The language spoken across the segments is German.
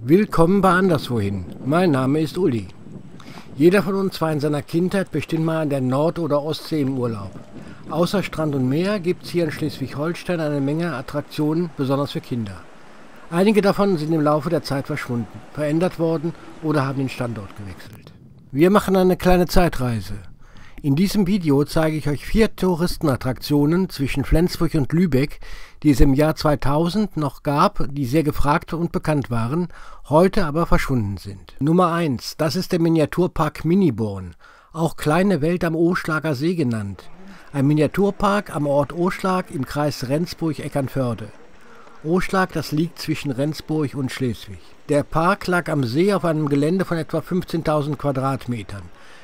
Willkommen bei Anderswohin. Mein Name ist Uli. Jeder von uns war in seiner Kindheit bestimmt mal an der Nord- oder Ostsee im Urlaub. Außer Strand und Meer gibt es hier in Schleswig-Holstein eine Menge Attraktionen, besonders für Kinder. Einige davon sind im Laufe der Zeit verschwunden, verändert worden oder haben den Standort gewechselt. Wir machen eine kleine Zeitreise. In diesem Video zeige ich euch 4 Touristenattraktionen zwischen Flensburg und Lübeck, die es im Jahr 2000 noch gab, die sehr gefragt und bekannt waren, heute aber verschwunden sind. Nummer 1, das ist der Miniaturpark Miniborn, auch Kleine Welt am Oschlager See genannt. Ein Miniaturpark am Ort Oschlag im Kreis Rendsburg-Eckernförde. Oschlag, das liegt zwischen Rendsburg und Schleswig. Der Park lag am See auf einem Gelände von etwa 15.000 Quadratmetern.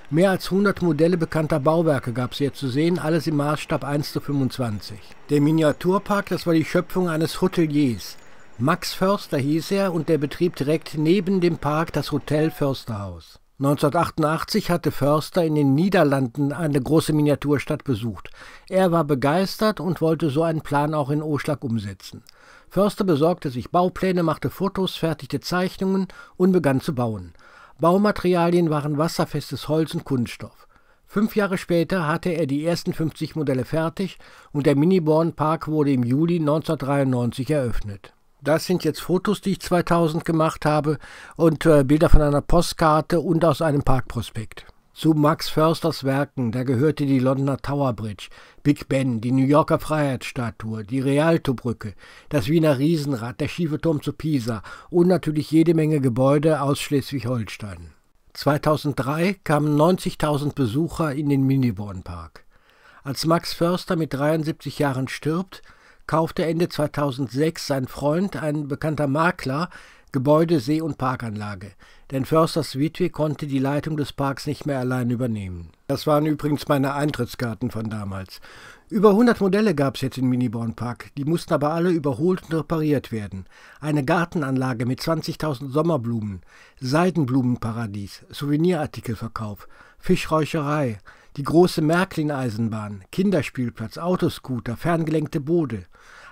Mehr als 100 Modelle bekannter Bauwerke gab es hier zu sehen, alles im Maßstab 1:25. Der Miniaturpark, das war die Schöpfung eines Hoteliers. Max Förster hieß er und der betrieb direkt neben dem Park das Hotel Försterhaus. 1988 hatte Förster in den Niederlanden eine große Miniaturstadt besucht. Er war begeistert und wollte so einen Plan auch in Oschlag umsetzen. Förster besorgte sich Baupläne, machte Fotos, fertigte Zeichnungen und begann zu bauen. Baumaterialien waren wasserfestes Holz und Kunststoff. 5 Jahre später hatte er die ersten 50 Modelle fertig und der Miniborn Park wurde im Juli 1993 eröffnet. Das sind jetzt Fotos, die ich 2000 gemacht habe und Bilder von einer Postkarte und aus einem Parkprospekt. Zu Max Försters Werken, da gehörte die Londoner Tower Bridge, Big Ben, die New Yorker Freiheitsstatue, die Rialto-Brücke, das Wiener Riesenrad, der schiefe Turm zu Pisa und natürlich jede Menge Gebäude aus Schleswig-Holstein. 2003 kamen 90.000 Besucher in den Miniborn Park. Als Max Förster mit 73 Jahren stirbt, kaufte Ende 2006 sein Freund, ein bekannter Makler, Gebäude, See- und Parkanlage. Denn Försters Witwe konnte die Leitung des Parks nicht mehr allein übernehmen. Das waren übrigens meine Eintrittskarten von damals. Über 100 Modelle gab es jetzt im Miniborn Park, die mussten aber alle überholt und repariert werden. Eine Gartenanlage mit 20.000 Sommerblumen, Seidenblumenparadies, Souvenirartikelverkauf, Fischräucherei, die große Märklin-Eisenbahn, Kinderspielplatz, Autoscooter, ferngelenkte Boote.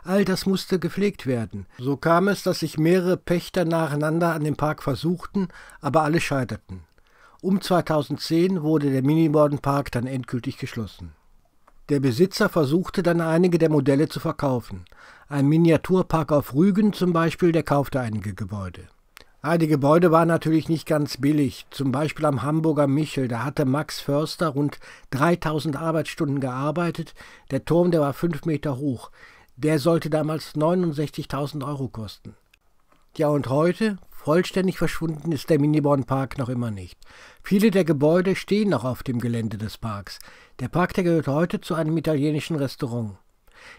All das musste gepflegt werden. So kam es, dass sich mehrere Pächter nacheinander an dem Park versuchten, aber alle scheiterten. Um 2010 wurde der Miniborn Park dann endgültig geschlossen. Der Besitzer versuchte dann einige der Modelle zu verkaufen. Ein Miniaturpark auf Rügen zum Beispiel, der kaufte einige Gebäude. Die Gebäude waren natürlich nicht ganz billig, zum Beispiel am Hamburger Michel, da hatte Max Förster rund 3000 Arbeitsstunden gearbeitet, der Turm, der war 5 Meter hoch. Der sollte damals 69.000 € kosten. Ja, und heute, vollständig verschwunden ist der Miniborn Park noch immer nicht. Viele der Gebäude stehen noch auf dem Gelände des Parks. Der Park, der gehört heute zu einem italienischen Restaurant.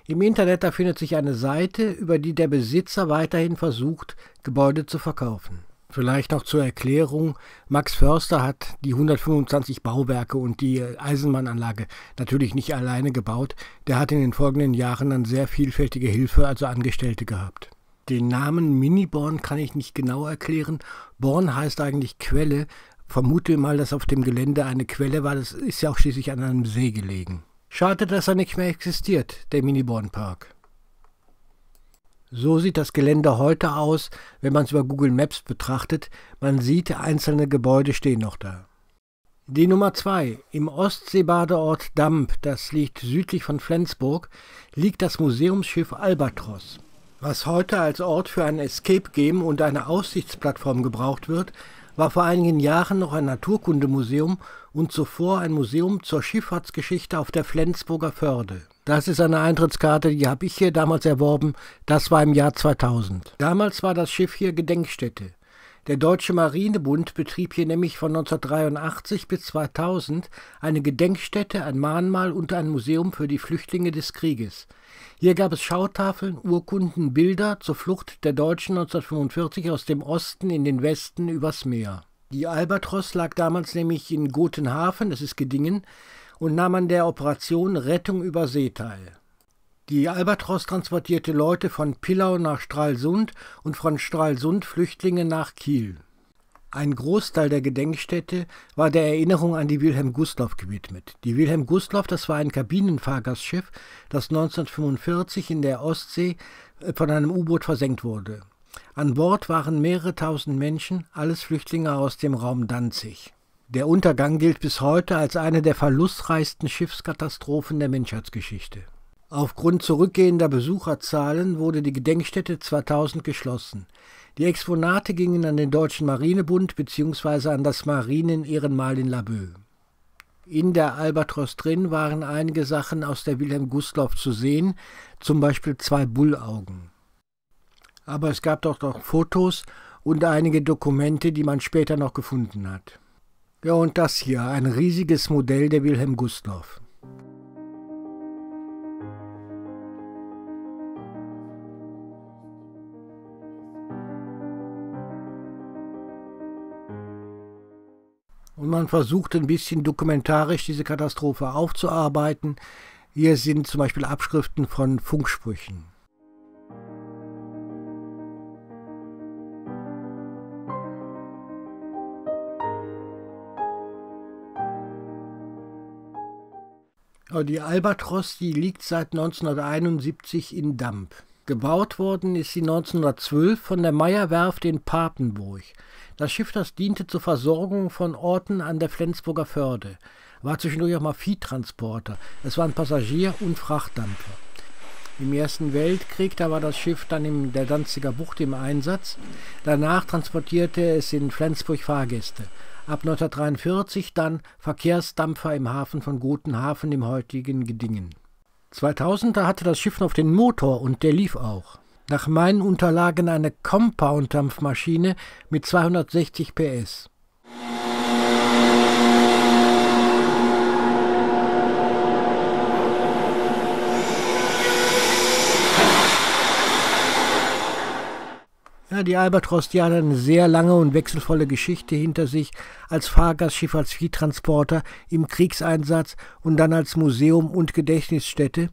Im Internet, da findet sich eine Seite, über die der Besitzer weiterhin versucht, Gebäude zu verkaufen. Vielleicht noch zur Erklärung, Max Förster hat die 125 Bauwerke und die Eisenbahnanlage natürlich nicht alleine gebaut. Der hat in den folgenden Jahren dann sehr vielfältige Hilfe, also Angestellte gehabt. Den Namen Miniborn kann ich nicht genau erklären. Born heißt eigentlich Quelle. Vermute mal, dass auf dem Gelände eine Quelle war. Das ist ja auch schließlich an einem See gelegen. Schade, dass er nicht mehr existiert, der Miniborn Park. So sieht das Gelände heute aus, wenn man es über Google Maps betrachtet. Man sieht, einzelne Gebäude stehen noch da. Die Nummer 2. Im Ostseebadeort Damp, das liegt südlich von Flensburg, liegt das Museumsschiff Albatros. Was heute als Ort für ein Escape Game und eine Aussichtsplattform gebraucht wird, war vor einigen Jahren noch ein Naturkundemuseum und zuvor ein Museum zur Schifffahrtsgeschichte auf der Flensburger Förde. Das ist eine Eintrittskarte, die habe ich hier damals erworben, das war im Jahr 2000. Damals war das Schiff hier Gedenkstätte. Der Deutsche Marinebund betrieb hier nämlich von 1983 bis 2000 eine Gedenkstätte, ein Mahnmal und ein Museum für die Flüchtlinge des Krieges. Hier gab es Schautafeln, Urkunden, Bilder zur Flucht der Deutschen 1945 aus dem Osten in den Westen übers Meer. Die Albatros lag damals nämlich in Gotenhafen, das ist Gedingen, und nahm an der Operation Rettung über See teil. Die Albatros transportierte Leute von Pillau nach Stralsund und von Stralsund Flüchtlinge nach Kiel. Ein Großteil der Gedenkstätte war der Erinnerung an die Wilhelm Gustloff gewidmet. Die Wilhelm Gustloff, das war ein Kabinenfahrgastschiff, das 1945 in der Ostsee von einem U-Boot versenkt wurde. An Bord waren mehrere tausend Menschen, alles Flüchtlinge aus dem Raum Danzig. Der Untergang gilt bis heute als eine der verlustreichsten Schiffskatastrophen der Menschheitsgeschichte. Aufgrund zurückgehender Besucherzahlen wurde die Gedenkstätte 2000 geschlossen. Die Exponate gingen an den Deutschen Marinebund bzw. an das Marinen-Ehrenmal in Laboe. In der Albatros drin waren einige Sachen aus der Wilhelm Gustloff zu sehen, zum Beispiel 2 Bullaugen. Aber es gab doch noch Fotos und einige Dokumente, die man später noch gefunden hat. Ja, und das hier, ein riesiges Modell der Wilhelm Gustloff. Und man versucht ein bisschen dokumentarisch diese Katastrophe aufzuarbeiten. Hier sind zum Beispiel Abschriften von Funksprüchen. Die Albatros, die liegt seit 1971 in Damp. Gebaut worden ist sie 1912 von der Meyer-Werft in Papenburg. Das Schiff, das diente zur Versorgung von Orten an der Flensburger Förde. War zwischendurch auch mal Viehtransporter. Es waren Passagier- und Frachtdampfer. Im Ersten Weltkrieg, da war das Schiff dann in der Danziger Bucht im Einsatz. Danach transportierte es in Flensburg Fahrgäste. Ab 1943 dann Verkehrsdampfer im Hafen von Gotenhafen im heutigen Gedingen. 2000, da hatte das Schiff noch den Motor und der lief auch. Nach meinen Unterlagen eine Compound-Dampfmaschine mit 260 PS. Ja, die Albatros, die hat eine sehr lange und wechselvolle Geschichte hinter sich, als Fahrgastschiff, als Viehtransporter, im Kriegseinsatz und dann als Museum und Gedächtnisstätte.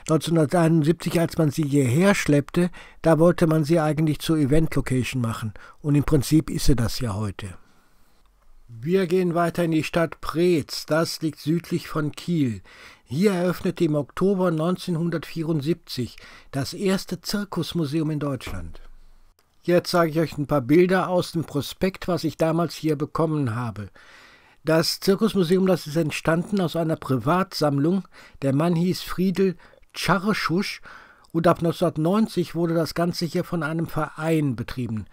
1971, als man sie hierher schleppte, da wollte man sie eigentlich zur Event-Location machen. Und im Prinzip ist sie das ja heute. Wir gehen weiter in die Stadt Preetz, das liegt südlich von Kiel. Hier eröffnete im Oktober 1974 das erste Zirkusmuseum in Deutschland. Jetzt zeige ich euch ein paar Bilder aus dem Prospekt, was ich damals hier bekommen habe. Das Zirkusmuseum, das ist entstanden aus einer Privatsammlung. Der Mann hieß Friedel Czarreschusch und ab 1990 wurde das Ganze hier von einem Verein betrieben.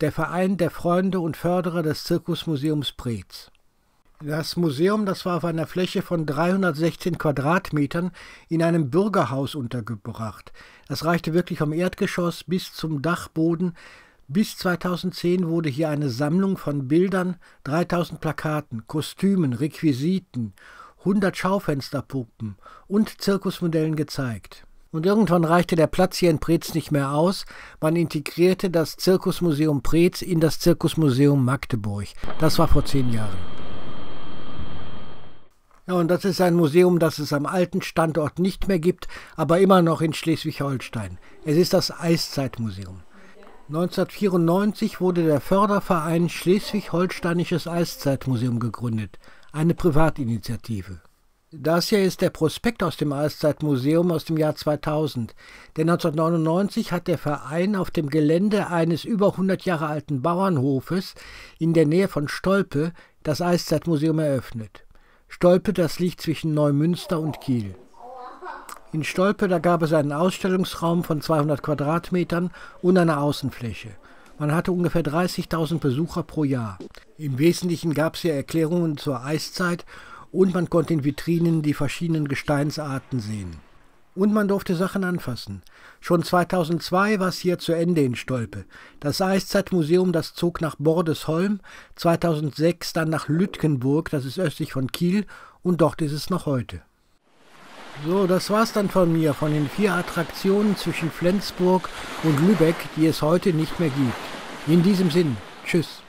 Der Verein der Freunde und Förderer des Zirkusmuseums Preetz. Das Museum, das war auf einer Fläche von 316 Quadratmetern in einem Bürgerhaus untergebracht. Das reichte wirklich vom Erdgeschoss bis zum Dachboden. Bis 2010 wurde hier eine Sammlung von Bildern, 3000 Plakaten, Kostümen, Requisiten, 100 Schaufensterpuppen und Zirkusmodellen gezeigt. Und irgendwann reichte der Platz hier in Preetz nicht mehr aus. Man integrierte das Zirkusmuseum Preetz in das Zirkusmuseum Magdeburg. Das war vor 10 Jahren. Ja, und das ist ein Museum, das es am alten Standort nicht mehr gibt, aber immer noch in Schleswig-Holstein. Es ist das Eiszeitmuseum. 1994 wurde der Förderverein Schleswig-Holsteinisches Eiszeitmuseum gegründet, eine Privatinitiative. Das hier ist der Prospekt aus dem Eiszeitmuseum aus dem Jahr 2000. Denn 1999 hat der Verein auf dem Gelände eines über 100 Jahre alten Bauernhofes in der Nähe von Stolpe das Eiszeitmuseum eröffnet. Stolpe, das liegt zwischen Neumünster und Kiel. In Stolpe, da gab es einen Ausstellungsraum von 200 Quadratmetern und eine Außenfläche. Man hatte ungefähr 30.000 Besucher pro Jahr. Im Wesentlichen gab es hier Erklärungen zur Eiszeit und man konnte in Vitrinen die verschiedenen Gesteinsarten sehen. Und man durfte Sachen anfassen. Schon 2002 war es hier zu Ende in Stolpe. Das Eiszeitmuseum, das zog nach Bordesholm, 2006 dann nach Lütkenburg, das ist östlich von Kiel, und dort ist es noch heute. So, das war's dann von mir, von den 4 Attraktionen zwischen Flensburg und Lübeck, die es heute nicht mehr gibt. In diesem Sinn, tschüss.